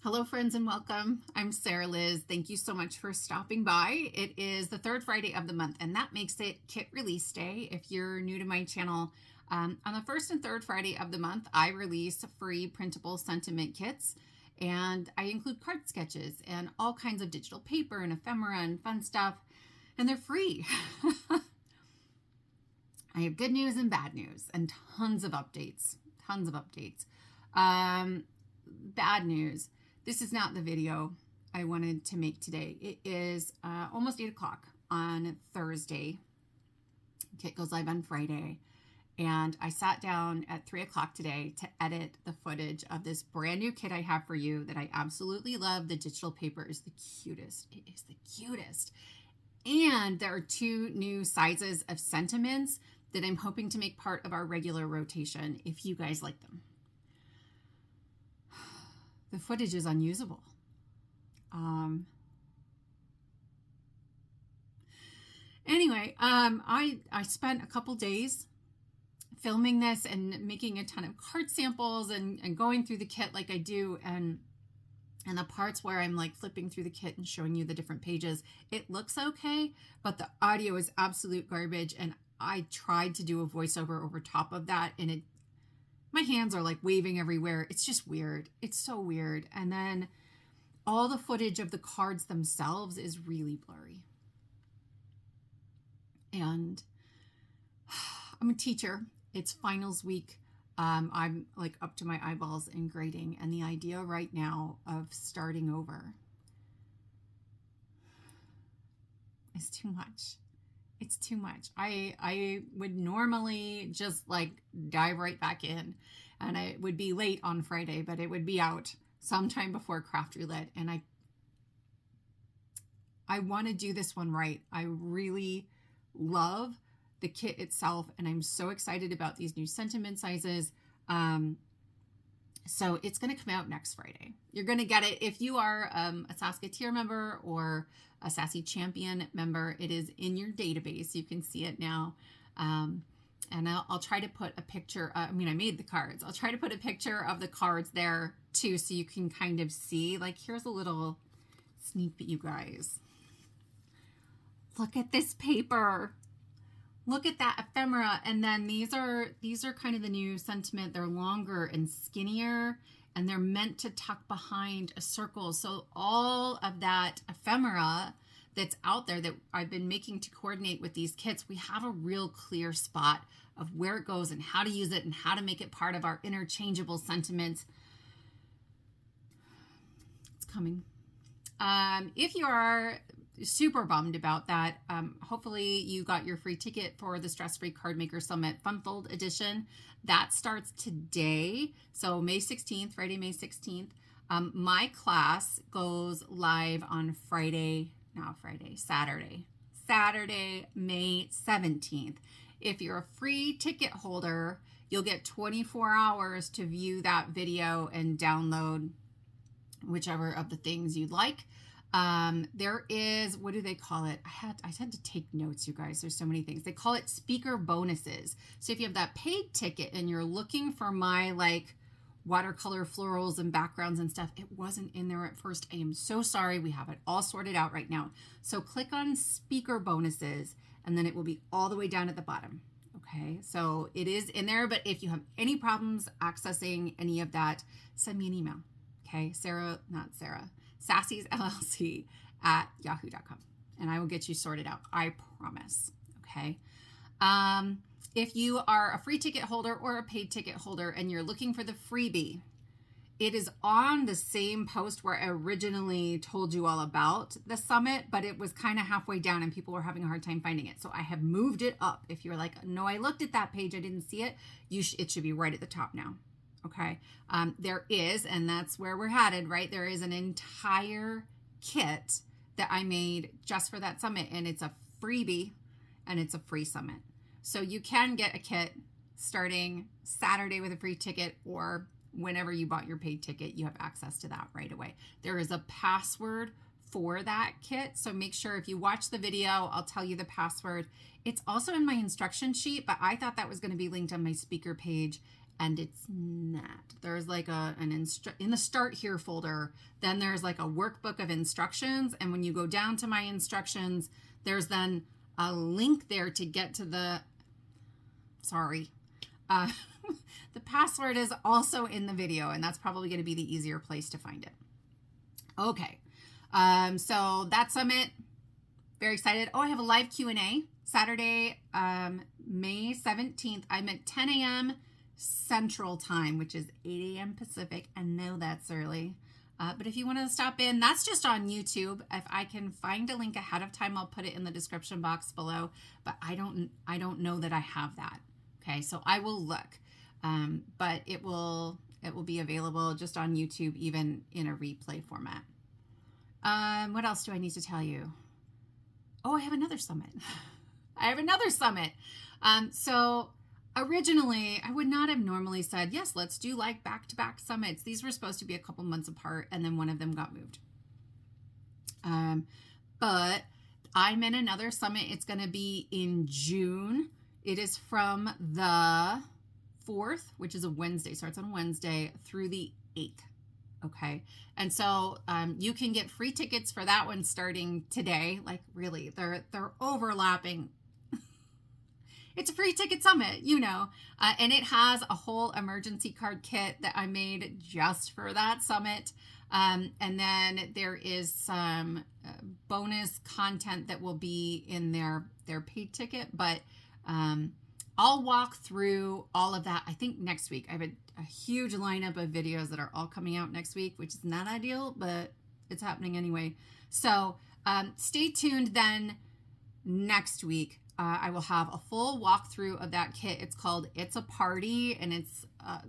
Hello, friends, and welcome. I'm Sarah Liz. Thank you so much for stopping by. It is the third Friday of the month, and that makes it Kit Release Day. If you're new to my channel, on the first and third Friday of the month, I release free printable sentiment kits, and I include card sketches and all kinds of digital paper and ephemera and fun stuff, and they're free. I have good news and bad news and tons of updates. Bad news. This is not the video I wanted to make today. It is almost 8 o'clock on Thursday. Kit goes live on Friday. And I sat down at 3 o'clock today to edit the footage of this brand new kit I have for you that I absolutely love. The digital paper is the cutest. It is the cutest. And there are 2 new sizes of sentiments that I'm hoping to make part of our regular rotation if you guys like them. The footage is unusable. Anyway, I spent a couple days filming this and making a ton of card samples and going through the kit like I do, and the parts where I'm like flipping through the kit and showing you the different pages, it looks okay, but the audio is absolute garbage, and I tried to do a voiceover over top of that, and my hands are like waving everywhere. It's just weird. It's so weird. And then all the footage of the cards themselves is really blurry. And I'm a teacher. It's finals week. I'm like up to my eyeballs in grading. And the idea right now of starting over is too much. It's too much. I would normally just like dive right back in, and it would be late on Friday, but it would be out sometime before Craft Roulette. And I want to do this one right. I really love the kit itself, and I'm so excited about these new sentiment sizes. So it's going to come out next Friday. You're going to get it if you are a Saskatier member or a Sassy Champion member. It is in your database. You can see it now. And I'll try to put a picture. I made the cards. I'll try to put a picture of the cards there too, so you can kind of see. Like, here's a little sneak peek, you guys. Look at this paper. Look at that ephemera. And then these are kind of the new sentiment. They're longer and skinnier, and they're meant to tuck behind a circle. So all of that ephemera that's out there that I've been making to coordinate with these kits, we have a real clear spot of where it goes and how to use it and how to make it part of our interchangeable sentiments. It's coming. If you are super bummed about that, hopefully you got your free ticket for the Stress-Free Card Maker Summit Funfold Edition. That starts today, so May 16th, Friday, May 16th. My class goes live on Saturday, May 17th. If you're a free ticket holder, you'll get 24 hours to view that video and download whichever of the things you'd like. There is, what do they call it? I had to take notes, you guys. There's so many things. They call it speaker bonuses. So if you have that paid ticket and you're looking for my like watercolor florals and backgrounds and stuff, it wasn't in there at first. I am so sorry. We have it all sorted out right now. So click on speaker bonuses, and then it will be all the way down at the bottom. Okay, so it is in there, but if you have any problems accessing any of that, send me an email. Okay, Sassy's LLC at yahoo.com, and I will get you sorted out. I promise. Okay. If you are a free ticket holder or a paid ticket holder and you're looking for the freebie, it is on the same post where I originally told you all about the summit, but it was kind of halfway down and people were having a hard time finding it. So I have moved it up. If you're like, no, I looked at that page, I didn't see it, it should be right at the top now. Okay. There is, and that's where we're headed, right? There is an entire kit that I made just for that summit, and it's a freebie and it's a free summit. So you can get a kit starting Saturday with a free ticket, or whenever you bought your paid ticket, you have access to that right away. There is a password for that kit, so make sure if you watch the video, I'll tell you the password. It's also in my instruction sheet, but I thought that was going to be linked on my speaker page, and it's not. There's like in the Start Here folder, then there's like a workbook of instructions, and when you go down to my instructions, there's then a link there to get to the, sorry, the password is also in the video, and that's probably going to be the easier place to find it. Okay, so that summit, very excited. Oh, I have a live Q&A Saturday, May 17th. I'm at 10 a.m. Central Time, which is 8 a.m. Pacific. I know that's early. But if you want to stop in, that's just on YouTube. If I can find a link ahead of time, I'll put it in the description box below. But I don't know that I have that. Okay, so I will look. But it will be available just on YouTube, even in a replay format. What else do I need to tell you? Oh, I have another summit. So originally, I would not have normally said, yes, let's do like back-to-back summits. These were supposed to be a couple months apart, and then one of them got moved. But I'm in another summit. It's going to be in June. It is from the 4th, which is a Wednesday, starts on Wednesday, through the 8th. Okay. And so you can get free tickets for that one starting today. Like really, they're overlapping. It's a free ticket summit, you know, and it has a whole emergency card kit that I made just for that summit. And then there is some bonus content that will be in their paid ticket, but I'll walk through all of that. I think next week. I have a huge lineup of videos that are all coming out next week, which is not ideal, but it's happening anyway. So stay tuned then. Next week, I will have a full walkthrough of that kit. It's called It's a Party, and it's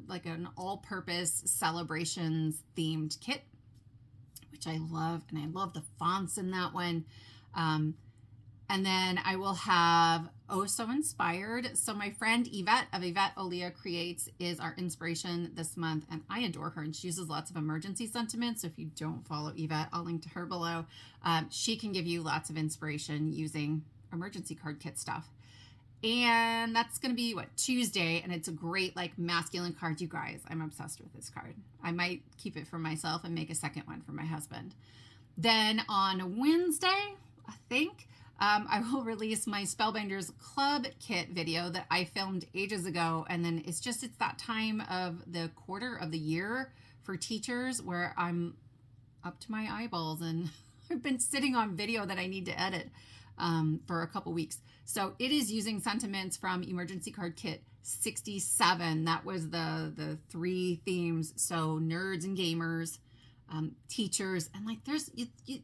like an all-purpose celebrations themed kit, which I love, and I love the fonts in that one. And then I will have Oh So Inspired. So my friend Yvette of Yvette Olia Creates is our inspiration this month, and I adore her, and she uses lots of emergency sentiments. So if you don't follow Yvette, I'll link to her below. She can give you lots of inspiration using emergency card kit stuff. And that's going to be Tuesday, and it's a great like masculine card. You guys, I'm obsessed with this card. I might keep it for myself and make a second one for my husband. Then on Wednesday, I think I will release my Spellbinders Club kit video that I filmed ages ago. And then it's that time of the quarter of the year for teachers where I'm up to my eyeballs, and I've been sitting on video that I need to edit for a couple weeks. So it is using sentiments from Emergency Card Kit 67. That was the 3 themes. So nerds and gamers, teachers, and like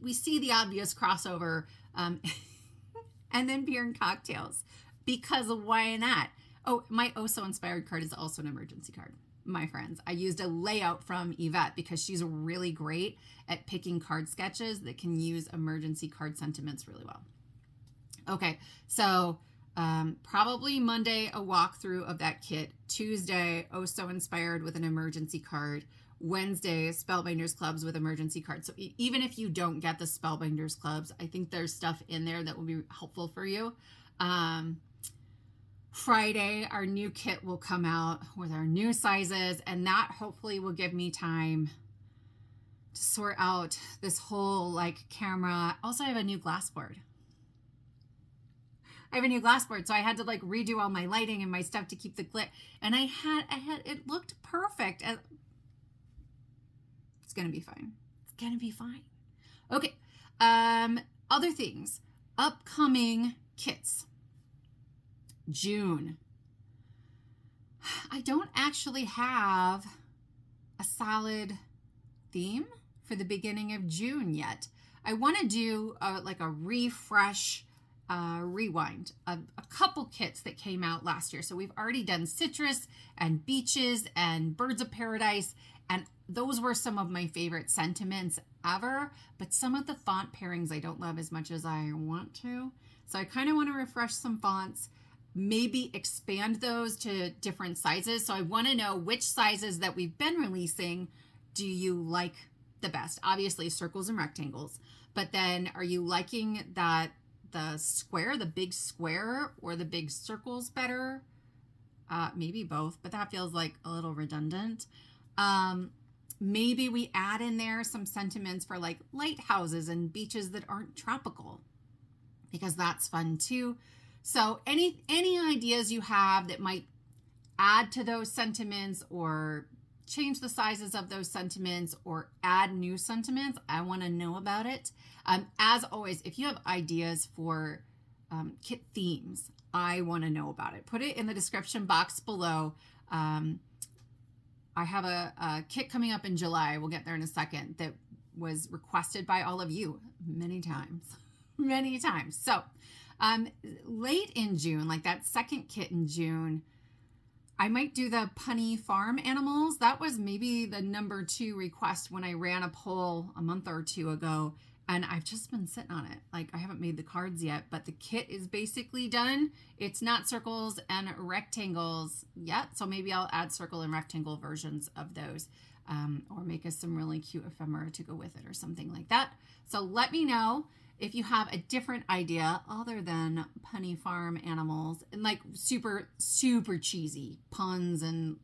we see the obvious crossover, and then beer and cocktails, because why not? Oh, my Oh So Inspired card is also an emergency card, my friends. I used a layout from Yvette because she's really great at picking card sketches that can use emergency card sentiments really well. Okay, so probably Monday, a walkthrough of that kit. Tuesday, Oh So Inspired with an emergency card. Wednesday, Spellbinders Clubs with emergency cards. So even if you don't get the Spellbinders Clubs, I think there's stuff in there that will be helpful for you. Friday, our new kit will come out with our new sizes, and that hopefully will give me time to sort out this whole like camera. Also, I have a new glass board. So I had to like redo all my lighting and my stuff to keep the glit. And I had it looked perfect. It's gonna be fine. Okay. Other things. Upcoming kits. June. I don't actually have a solid theme for the beginning of June yet. I want to do like a refresh, rewind of a couple kits that came out last year. So we've already done citrus and beaches and birds of paradise, and those were some of my favorite sentiments ever, but some of the font pairings I don't love as much as I want to. So I kind of want to refresh some fonts, maybe expand those to different sizes. So I want to know which sizes that we've been releasing do you like the best? Obviously circles and rectangles, but then are you liking that the square, the big square, or the big circles better? maybe both, but that feels like a little redundant. Maybe we add in there some sentiments for like lighthouses and beaches that aren't tropical, because that's fun too. So any ideas you have that might add to those sentiments or change the sizes of those sentiments or add new sentiments, I want to know about it. As always, if you have ideas for kit themes, I want to know about it. Put it in the description box below. I have a kit coming up in July. We'll get there in a second, that was requested by all of you many times, many times. So late in June, like that second kit in June, I might do the punny farm animals. That was maybe the number 2 request when I ran a poll a month or 2 ago, and I've just been sitting on it. Like, I haven't made the cards yet, but the kit is basically done. It's not circles and rectangles yet, so maybe I'll add circle and rectangle versions of those, or make us some really cute ephemera to go with it or something like that. So let me know if you have a different idea other than punny farm animals and like super, super cheesy puns and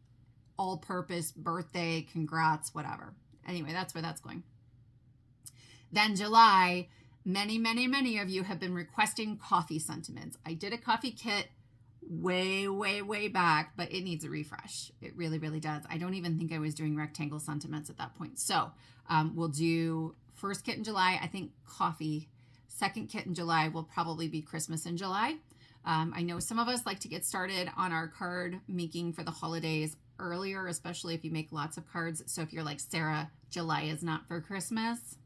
all-purpose birthday, congrats, whatever. Anyway, that's where that's going. Then July, many, many, many of you have been requesting coffee sentiments. I did a coffee kit way, way, way back, but it needs a refresh. It really, really does. I don't even think I was doing rectangle sentiments at that point. So we'll do first kit in July, I think coffee. Second kit in July will probably be Christmas in July. I know some of us like to get started on our card making for the holidays earlier, especially if you make lots of cards. So if you're like, Sarah, July is not for Christmas.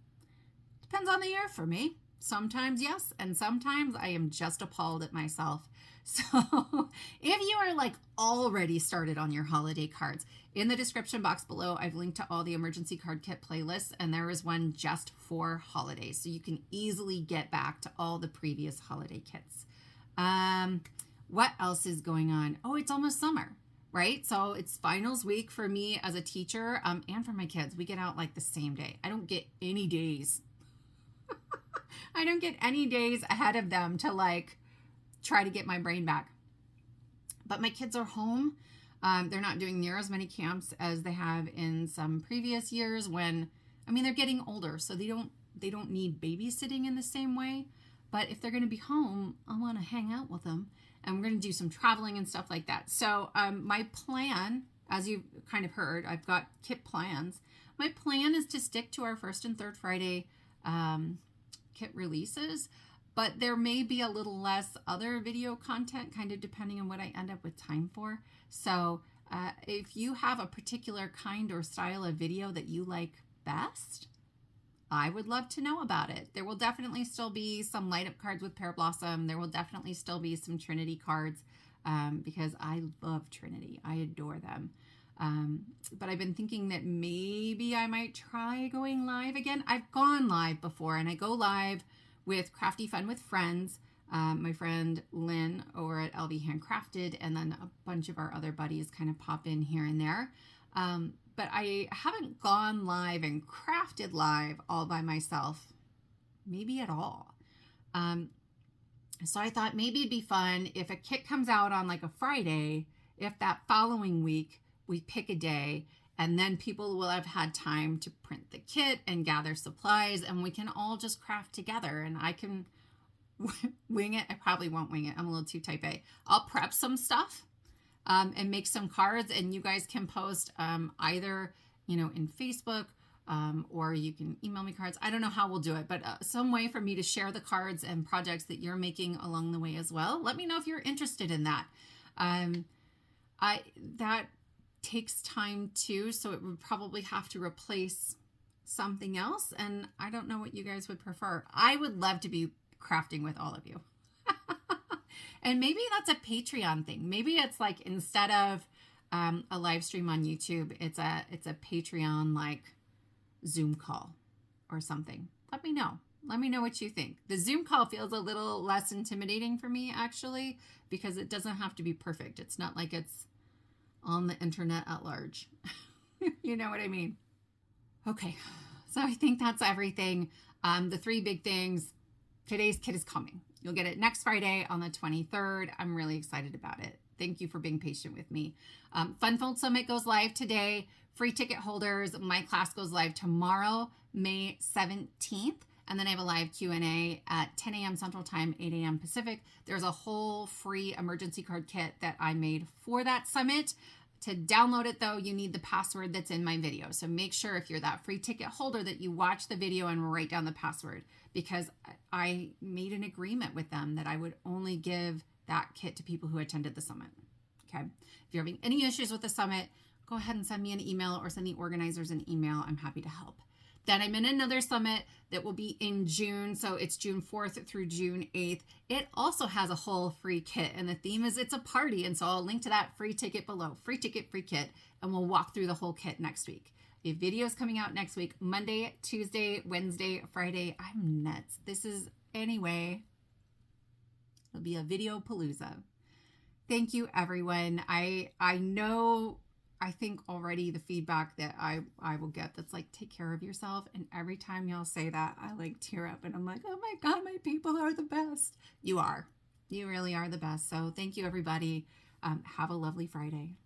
Depends on the year for me. Sometimes yes, and sometimes I am just appalled at myself. So if you are like already started on your holiday cards, in the description box below, I've linked to all the emergency card kit playlists, and there is one just for holidays. So you can easily get back to all the previous holiday kits. What else is going on? Oh, it's almost summer, right? So it's finals week for me as a teacher, and for my kids. We get out like the same day. I don't get any days. I don't get any days ahead of them to like try to get my brain back. But my kids are home. They're not doing near as many camps as they have in some previous years when, I mean, they're getting older, so they don't need babysitting in the same way. But if they're going to be home, I want to hang out with them, and we're going to do some traveling and stuff like that. So my plan, as you've kind of heard, I've got kit plans. My plan is to stick to our first and third Friday kit releases, but there may be a little less other video content, kind of depending on what I end up with time for. So if you have a particular kind or style of video that you like best, I would love to know about it. There will definitely still be some light up cards with Pear Blossom. There will definitely still be some Trinity cards because I love Trinity. I adore them. But I've been thinking that maybe I might try going live again. I've gone live before, and I go live with Crafty Fun with Friends, my friend Lynn over at LV Handcrafted, and then a bunch of our other buddies kind of pop in here and there. But I haven't gone live and crafted live all by myself, maybe at all. So I thought maybe it'd be fun if a kit comes out on like a Friday, if that following week we pick a day, and then people will have had time to print the kit and gather supplies, and we can all just craft together, and I can wing it. I probably won't wing it. I'm a little too type A. I'll prep some stuff and make some cards, and you guys can post either, in Facebook or you can email me cards. I don't know how we'll do it, but some way for me to share the cards and projects that you're making along the way as well. Let me know if you're interested in that. That takes time too, so it would probably have to replace something else, and I don't know what you guys would prefer. I would love to be crafting with all of you. And maybe that's a Patreon thing. Maybe it's like, instead of a live stream on YouTube, it's a Patreon like Zoom call or something. Let me know what you think. The Zoom call feels a little less intimidating for me, actually, because it doesn't have to be perfect. It's not like it's on the internet at large. You know what I mean? Okay, so I think that's everything. The 3 big things. Today's kit is coming. You'll get it next Friday on the 23rd. I'm really excited about it. thank you for being patient with me. Funfold Summit goes live today. Free ticket holders, my class goes live tomorrow, May 17th. And then I have a live Q&A at 10 a.m. Central Time, 8 a.m. Pacific. There's a whole free emergency card kit that I made for that summit. To download it, though, you need the password that's in my video. So make sure if you're that free ticket holder that you watch the video and write down the password, because I made an agreement with them that I would only give that kit to people who attended the summit. Okay. If you're having any issues with the summit, go ahead and send me an email or send the organizers an email. I'm happy to help. Then I'm in another summit that will be in June. So it's June 4th through June 8th. It also has a whole free kit, and the theme is it's a party. And so I'll link to that free ticket below. Free ticket, free kit. And we'll walk through the whole kit next week. The video's coming out next week, Monday, Tuesday, Wednesday, Friday. I'm nuts. Anyway, it'll be a video palooza. Thank you, everyone. I know, I think already the feedback that I will get that's like, take care of yourself. And every time y'all say that, I like tear up and I'm like, oh my God, my people are the best. You are. You really are the best. So thank you, everybody. Have a lovely Friday.